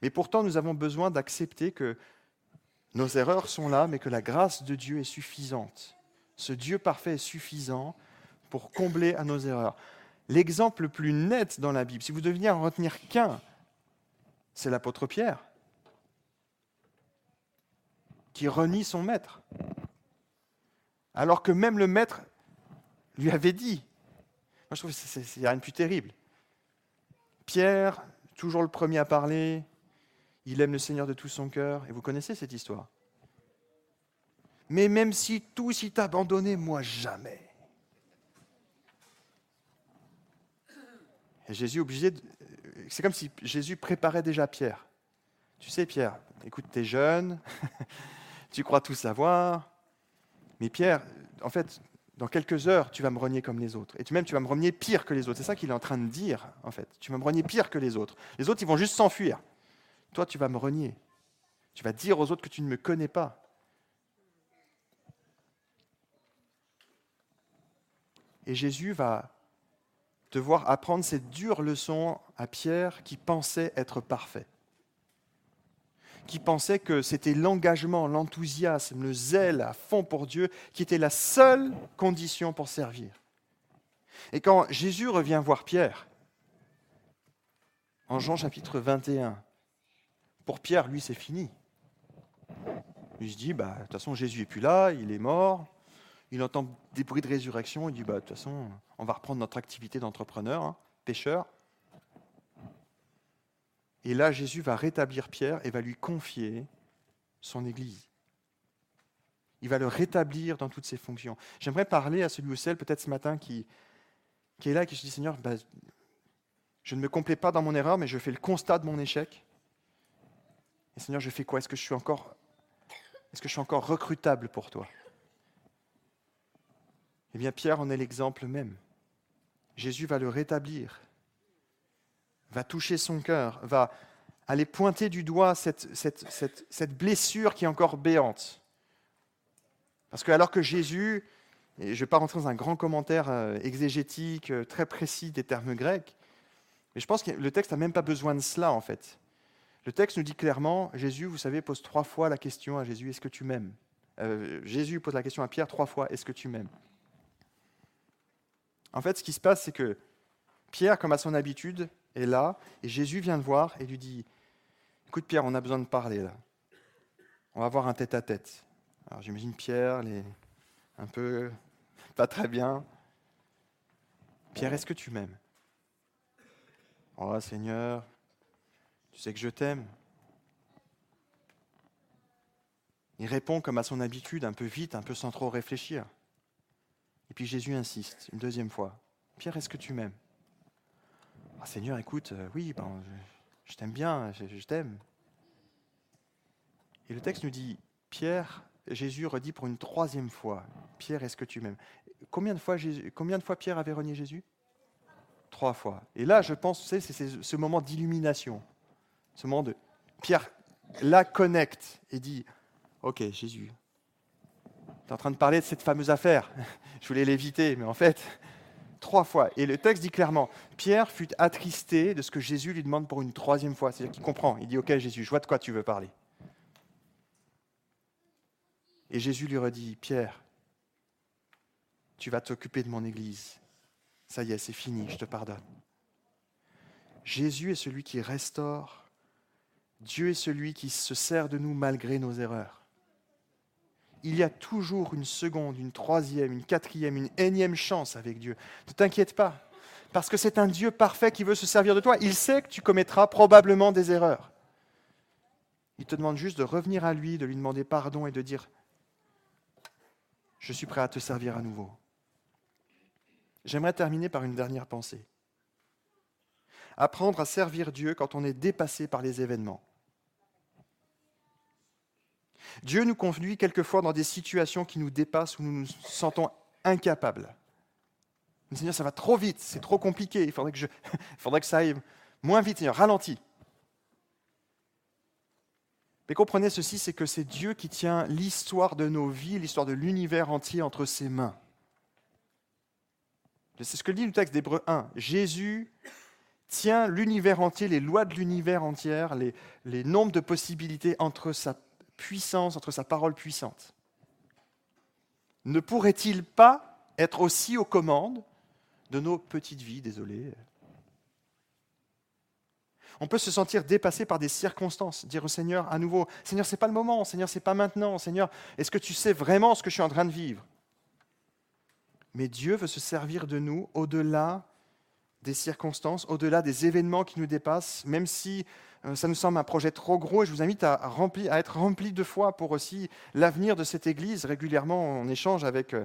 Mais pourtant, nous avons besoin d'accepter que nos erreurs sont là, mais que la grâce de Dieu est suffisante. Ce Dieu parfait est suffisant pour combler à nos erreurs. L'exemple le plus net dans la Bible, si vous deviez en retenir qu'un, c'est l'apôtre Pierre, qui renie son maître. Alors que même le maître lui avait dit. Moi, je trouve qu'il n'y a rien de plus terrible. Pierre, toujours le premier à parler, il aime le Seigneur de tout son cœur. Et vous connaissez cette histoire. Mais même si tous ils t'abandonnaient, moi jamais. Et Jésus est obligé de... C'est comme si Jésus préparait déjà Pierre. Tu sais, Pierre, écoute, tu es jeune, tu crois tout savoir. Mais Pierre, en fait, dans quelques heures, tu vas me renier comme les autres. Et tu vas me renier pire que les autres. C'est ça qu'il est en train de dire, en fait. Tu vas me renier pire que les autres. Les autres, ils vont juste s'enfuir. Toi, tu vas me renier. Tu vas dire aux autres que tu ne me connais pas. Et Jésus va devoir apprendre cette dure leçon à Pierre qui pensait être parfait. Qui pensait que c'était l'engagement, l'enthousiasme, le zèle à fond pour Dieu qui était la seule condition pour servir. Et quand Jésus revient voir Pierre, en Jean chapitre 21, pour Pierre, lui, c'est fini. Il se dit, de toute façon, Jésus n'est plus là, il est mort, il entend des bruits de résurrection, il dit, de toute façon, on va reprendre notre activité d'entrepreneur, pêcheur. Et là, Jésus va rétablir Pierre et va lui confier son Église. Il va le rétablir dans toutes ses fonctions. J'aimerais parler à celui ou celle, peut-être ce matin, qui est là et qui se dit, Seigneur, je ne me complais pas dans mon erreur, mais je fais le constat de mon échec. Et Seigneur, je fais quoi ? Est-ce que je suis encore recrutable pour toi ? Eh bien, Pierre en est l'exemple même. Jésus va le rétablir, va toucher son cœur, va aller pointer du doigt cette blessure qui est encore béante. Parce que alors que Jésus, et je ne vais pas rentrer dans un grand commentaire exégétique très précis des termes grecs, mais je pense que le texte n'a même pas besoin de cela en fait. Le texte nous dit clairement, Jésus, vous savez, pose 3 fois la question à Jésus, est-ce que tu m'aimes ? Jésus pose la question à Pierre 3 fois, est-ce que tu m'aimes ? En fait, ce qui se passe, c'est que Pierre, comme à son habitude, est là, et Jésus vient le voir et lui dit, écoute Pierre, on a besoin de parler là. On va avoir un tête-à-tête. Alors j'imagine Pierre, un peu pas très bien. Pierre, est-ce que tu m'aimes ? Oh Seigneur, tu sais que je t'aime. Il répond comme à son habitude, un peu vite, un peu sans trop réfléchir. Et puis Jésus insiste, une deuxième fois. Pierre, est-ce que tu m'aimes ? Ah, Seigneur, écoute, oui, je t'aime bien, je t'aime. Et le texte nous dit, Jésus redit pour une troisième fois, Pierre, est-ce que tu m'aimes ? Combien de fois Pierre avait renié Jésus ? 3 fois. Et là, je pense, c'est ce moment d'illumination, ce moment de Pierre la connecte et dit, ok, Jésus, tu es en train de parler de cette fameuse affaire. Je voulais l'éviter, mais en fait, 3 fois. Et le texte dit clairement, Pierre fut attristé de ce que Jésus lui demande pour une troisième fois. C'est-à-dire qu'il comprend. Il dit, ok Jésus, je vois de quoi tu veux parler. Et Jésus lui redit, Pierre, tu vas t'occuper de mon Église. Ça y est, c'est fini, je te pardonne. Jésus est celui qui restaure. Dieu est celui qui se sert de nous malgré nos erreurs. Il y a toujours une seconde, une troisième, une quatrième, une énième chance avec Dieu. Ne t'inquiète pas, parce que c'est un Dieu parfait qui veut se servir de toi. Il sait que tu commettras probablement des erreurs. Il te demande juste de revenir à lui, de lui demander pardon et de dire « Je suis prêt à te servir à nouveau ». J'aimerais terminer par une dernière pensée. Apprendre à servir Dieu quand on est dépassé par les événements. Dieu nous conduit quelquefois dans des situations qui nous dépassent, où nous nous sentons incapables. Seigneur, ça va trop vite, c'est trop compliqué, il faudrait que ça aille moins vite, Seigneur, ralentis. Mais comprenez ceci, c'est que c'est Dieu qui tient l'histoire de nos vies, l'histoire de l'univers entier entre ses mains. C'est ce que dit le texte d'Hébreux 1. Jésus tient l'univers entier, les lois de l'univers entier, les nombres de possibilités entre sa puissance, entre sa parole puissante. Ne pourrait-il pas être aussi aux commandes de nos petites vies, désolé. On peut se sentir dépassé par des circonstances, dire au Seigneur à nouveau, Seigneur, ce n'est pas le moment, Seigneur, ce n'est pas maintenant, Seigneur, est-ce que tu sais vraiment ce que je suis en train de vivre ? Mais Dieu veut se servir de nous au-delà des circonstances, au-delà des événements qui nous dépassent, même si ça nous semble un projet trop gros. Et je vous invite à être rempli de foi pour aussi l'avenir de cette Église. Régulièrement, on échange avec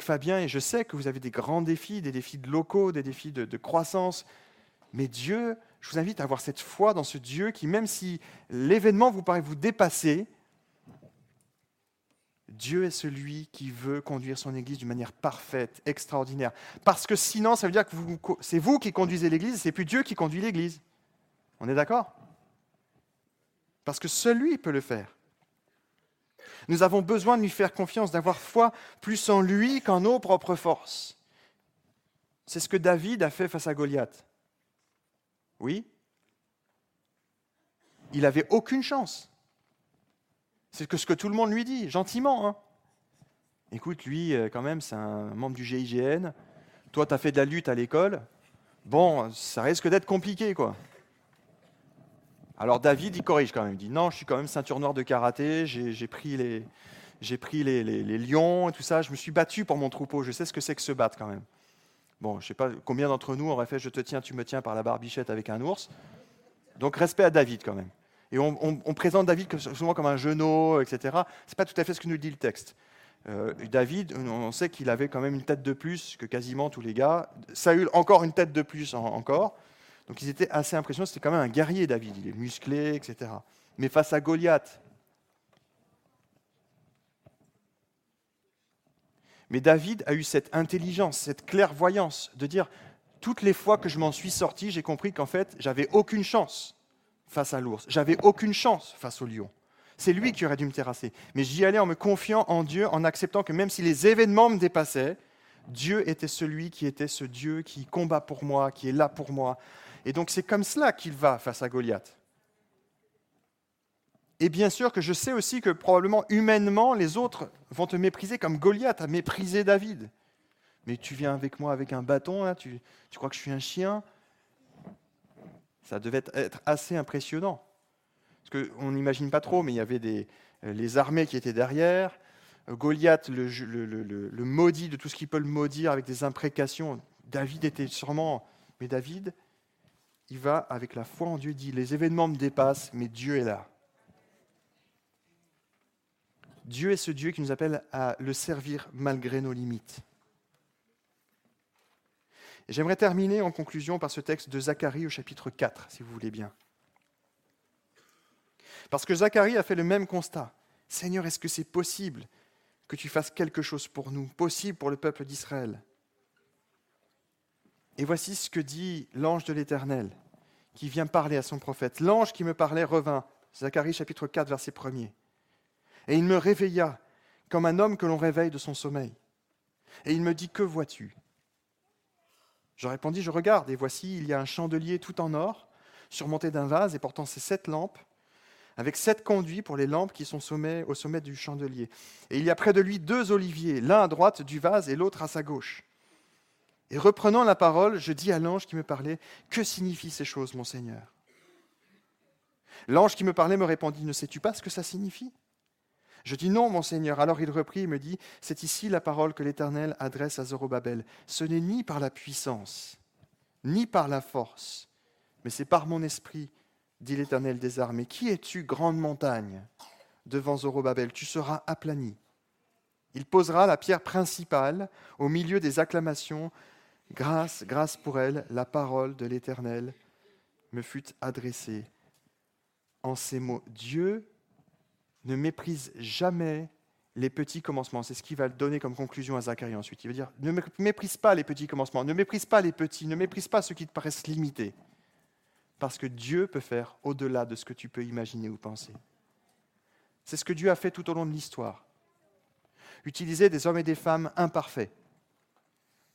Fabien, et je sais que vous avez des grands défis, des défis locaux, des défis de croissance. Mais Dieu, je vous invite à avoir cette foi dans ce Dieu qui, même si l'événement vous paraît vous dépasser, Dieu est celui qui veut conduire son Église d'une manière parfaite, extraordinaire. Parce que sinon, ça veut dire que c'est vous qui conduisez l'Église, et c'est plus Dieu qui conduit l'Église. On est d'accord ? Parce que seul lui peut le faire. Nous avons besoin de lui faire confiance, d'avoir foi plus en lui qu'en nos propres forces. C'est ce que David a fait face à Goliath. Oui ? Il n'avait aucune chance. C'est ce que tout le monde lui dit, gentiment. Hein. Écoute, lui, quand même, c'est un membre du GIGN. Toi, tu as fait de la lutte à l'école. Bon, ça risque d'être compliqué, quoi. Alors David, il corrige quand même. Il dit, non, je suis quand même ceinture noire de karaté. J'ai pris les lions et tout ça. Je me suis battu pour mon troupeau. Je sais ce que c'est que se battre, quand même. Bon, je ne sais pas combien d'entre nous auraient fait « je te tiens, tu me tiens » par la barbichette avec un ours. Donc, respect à David, quand même. Et on présente David souvent comme un genou, etc. Ce n'est pas tout à fait ce que nous dit le texte. David, on sait qu'il avait quand même une tête de plus que quasiment tous les gars. Saül, encore une tête de plus encore. Donc ils étaient assez impressionnants. C'était quand même un guerrier, David. Il est musclé, etc. Mais face à Goliath. Mais David a eu cette intelligence, cette clairvoyance de dire, toutes les fois que je m'en suis sorti, j'ai compris qu'en fait, j'avais aucune chance face à l'ours. J'avais aucune chance face au lion. C'est lui qui aurait dû me terrasser. Mais j'y allais en me confiant en Dieu, en acceptant que même si les événements me dépassaient, Dieu était celui qui était ce Dieu qui combat pour moi, qui est là pour moi. Et donc c'est comme cela qu'il va face à Goliath. Et bien sûr que je sais aussi que probablement humainement, les autres vont te mépriser comme Goliath a méprisé David. Mais tu viens avec moi avec un bâton, là, tu crois que je suis un chien ? Ça devait être assez impressionnant. Parce qu'on n'imagine pas trop, mais il y avait les armées qui étaient derrière. Goliath, le maudit de tout ce qui peut le maudire avec des imprécations. David était sûrement... Mais David, il va avec la foi en Dieu, il dit, les événements me dépassent, mais Dieu est là. Dieu est ce Dieu qui nous appelle à le servir malgré nos limites. Et j'aimerais terminer en conclusion par ce texte de Zacharie au chapitre 4, si vous voulez bien. Parce que Zacharie a fait le même constat. Seigneur, est-ce que c'est possible que tu fasses quelque chose pour nous, possible pour le peuple d'Israël? Et voici ce que dit l'ange de l'Éternel, qui vient parler à son prophète. L'ange qui me parlait revint, Zacharie chapitre 4, verset 1er. Et il me réveilla comme un homme que l'on réveille de son sommeil. Et il me dit, que vois-tu? Je répondis, je regarde, et voici, il y a un chandelier tout en or, surmonté d'un vase et portant ses 7 lampes, avec 7 conduits pour les lampes qui sont au sommet du chandelier. Et il y a près de lui 2 oliviers, l'un à droite du vase et l'autre à sa gauche. Et reprenant la parole, je dis à l'ange qui me parlait, « Que signifient ces choses, mon Seigneur ?» L'ange qui me parlait me répondit, « Ne sais-tu pas ce que ça signifie ?» Je dis, « Non, mon Seigneur. » Alors il reprit et me dit, « C'est ici la parole que l'Éternel adresse à Zorobabel. Ce n'est ni par la puissance, ni par la force, mais c'est par mon esprit, dit l'Éternel des armées. Qui es-tu, grande montagne? Devant Zorobabel, tu seras aplani. Il posera la pierre principale au milieu des acclamations. Grâce, grâce pour elle, la parole de l'Éternel me fut adressée en ces mots. Dieu ne méprise jamais les petits commencements. C'est ce qu'il va donner comme conclusion à Zacharie ensuite. Il va dire, ne méprise pas les petits commencements, ne méprise pas les petits, ne méprise pas ceux qui te paraissent limités. Parce que Dieu peut faire au-delà de ce que tu peux imaginer ou penser. C'est ce que Dieu a fait tout au long de l'histoire. Utiliser des hommes et des femmes imparfaits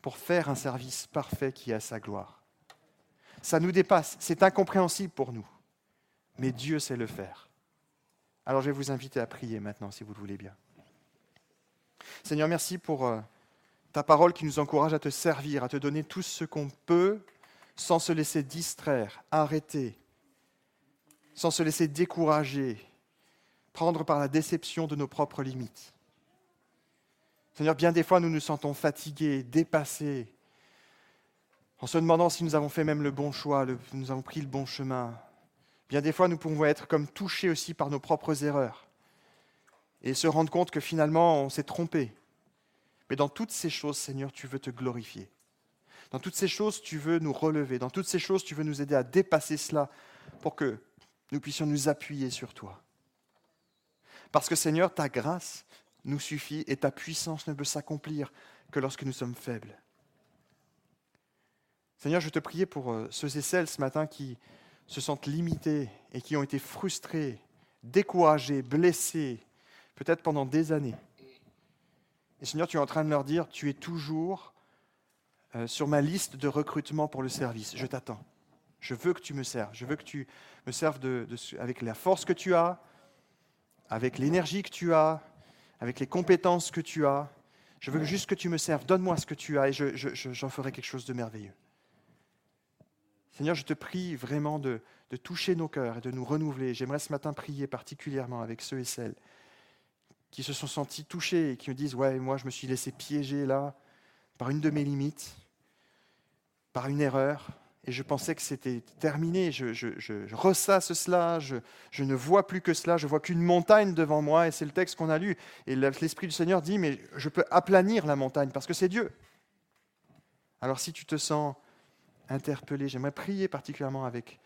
pour faire un service parfait qui est à sa gloire. Ça nous dépasse, c'est incompréhensible pour nous, mais Dieu sait le faire. Alors je vais vous inviter à prier maintenant, si vous le voulez bien. Seigneur, merci pour ta parole qui nous encourage à te servir, à te donner tout ce qu'on peut, sans se laisser distraire, arrêter, sans se laisser décourager, prendre par la déception de nos propres limites. Seigneur, bien des fois, nous nous sentons fatigués, dépassés, en se demandant si nous avons fait même le bon choix, nous avons pris le bon chemin. Bien des fois, nous pouvons être comme touchés aussi par nos propres erreurs et se rendre compte que finalement, on s'est trompé. Mais dans toutes ces choses, Seigneur, tu veux te glorifier. Dans toutes ces choses, tu veux nous relever. Dans toutes ces choses, tu veux nous aider à dépasser cela pour que nous puissions nous appuyer sur toi. Parce que, Seigneur, ta grâce nous suffit et ta puissance ne peut s'accomplir que lorsque nous sommes faibles. Seigneur, je te prie pour ceux et celles ce matin qui se sentent limités et qui ont été frustrés, découragés, blessés, peut-être pendant des années. Et Seigneur, tu es en train de leur dire, tu es toujours sur ma liste de recrutement pour le service. Je t'attends. Je veux que tu me serves. Je veux que tu me serves avec la force que tu as, avec l'énergie que tu as, avec les compétences que tu as. Je veux juste que tu me serves. Donne-moi ce que tu as et j'en ferai quelque chose de merveilleux. Seigneur, je te prie vraiment de toucher nos cœurs et de nous renouveler. J'aimerais ce matin prier particulièrement avec ceux et celles qui se sont sentis touchés et qui me disent « Ouais, moi je me suis laissé piéger là par une de mes limites, par une erreur, et je pensais que c'était terminé. Je ressasse cela, je ne vois plus que cela, je vois qu'une montagne devant moi. » Et c'est le texte qu'on a lu. Et l'Esprit du Seigneur dit « Mais je peux aplanir la montagne parce que c'est Dieu. » Alors si tu te sens interpellé, j'aimerais prier particulièrement avec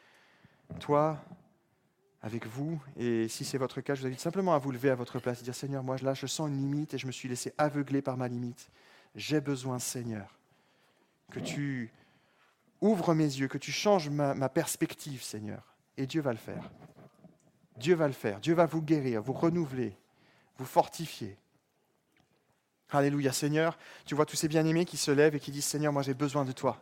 toi, avec vous, et si c'est votre cas, je vous invite simplement à vous lever à votre place et dire « Seigneur, moi là je sens une limite et je me suis laissé aveugler par ma limite. J'ai besoin, Seigneur, que tu ouvres mes yeux, que tu changes ma perspective, Seigneur. » Et Dieu va le faire. Dieu va le faire. Dieu va vous guérir, vous renouveler, vous fortifier. Alléluia, Seigneur. Tu vois tous ces bien-aimés qui se lèvent et qui disent « Seigneur, moi j'ai besoin de toi.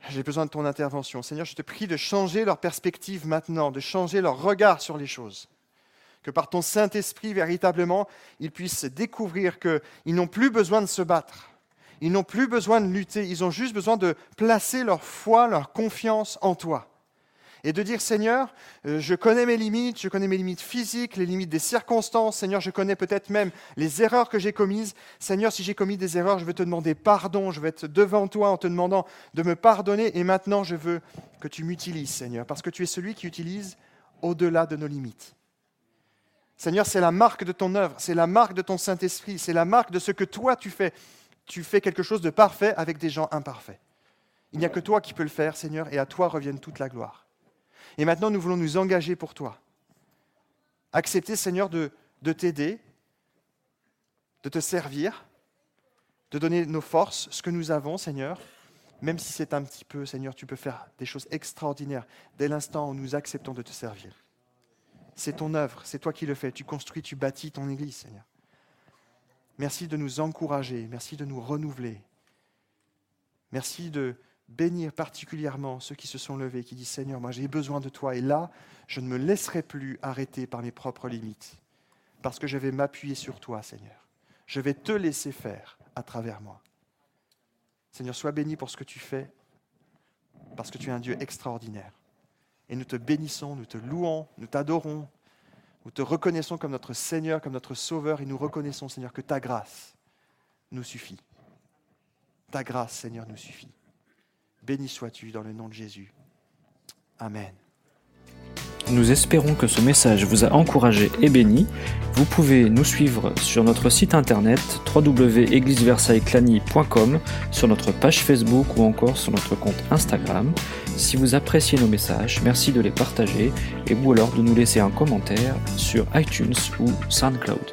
J'ai besoin de ton intervention. Seigneur, je te prie de changer leur perspective maintenant, de changer leur regard sur les choses. Que par ton Saint-Esprit, véritablement, ils puissent découvrir qu'ils n'ont plus besoin de se battre. Ils n'ont plus besoin de lutter. Ils ont juste besoin de placer leur foi, leur confiance en toi. Et de dire, Seigneur, je connais mes limites physiques, les limites des circonstances. Seigneur, je connais peut-être même les erreurs que j'ai commises. Seigneur, si j'ai commis des erreurs, je veux te demander pardon. Je veux être devant toi en te demandant de me pardonner. Et maintenant, je veux que tu m'utilises, Seigneur, parce que tu es celui qui utilise au-delà de nos limites. Seigneur, c'est la marque de ton œuvre, c'est la marque de ton Saint-Esprit, c'est la marque de ce que toi tu fais. Tu fais quelque chose de parfait avec des gens imparfaits. Il n'y a que toi qui peux le faire, Seigneur, et à toi revienne toute la gloire. Et maintenant, nous voulons nous engager pour toi. Accepter, Seigneur, de t'aider, de te servir, de donner nos forces, ce que nous avons, Seigneur. Même si c'est un petit peu, Seigneur, tu peux faire des choses extraordinaires dès l'instant où nous acceptons de te servir. C'est ton œuvre, c'est toi qui le fais. Tu construis, tu bâtis ton Église, Seigneur. Merci de nous encourager, merci de nous renouveler. Merci de bénir particulièrement ceux qui se sont levés, qui disent « Seigneur, moi j'ai besoin de toi et là, je ne me laisserai plus arrêter par mes propres limites parce que je vais m'appuyer sur toi, Seigneur. Je vais te laisser faire à travers moi. » Seigneur, sois béni pour ce que tu fais parce que tu es un Dieu extraordinaire. Et nous te bénissons, nous te louons, nous t'adorons, nous te reconnaissons comme notre Seigneur, comme notre Sauveur et nous reconnaissons, Seigneur, que ta grâce nous suffit. Ta grâce, Seigneur, nous suffit. Béni sois-tu dans le nom de Jésus. Amen. Nous espérons que ce message vous a encouragé et béni. Vous pouvez nous suivre sur notre site internet www.eglisversailleclany.com, sur notre page Facebook ou encore sur notre compte Instagram. Si vous appréciez nos messages, merci de les partager et ou alors de nous laisser un commentaire sur iTunes ou SoundCloud.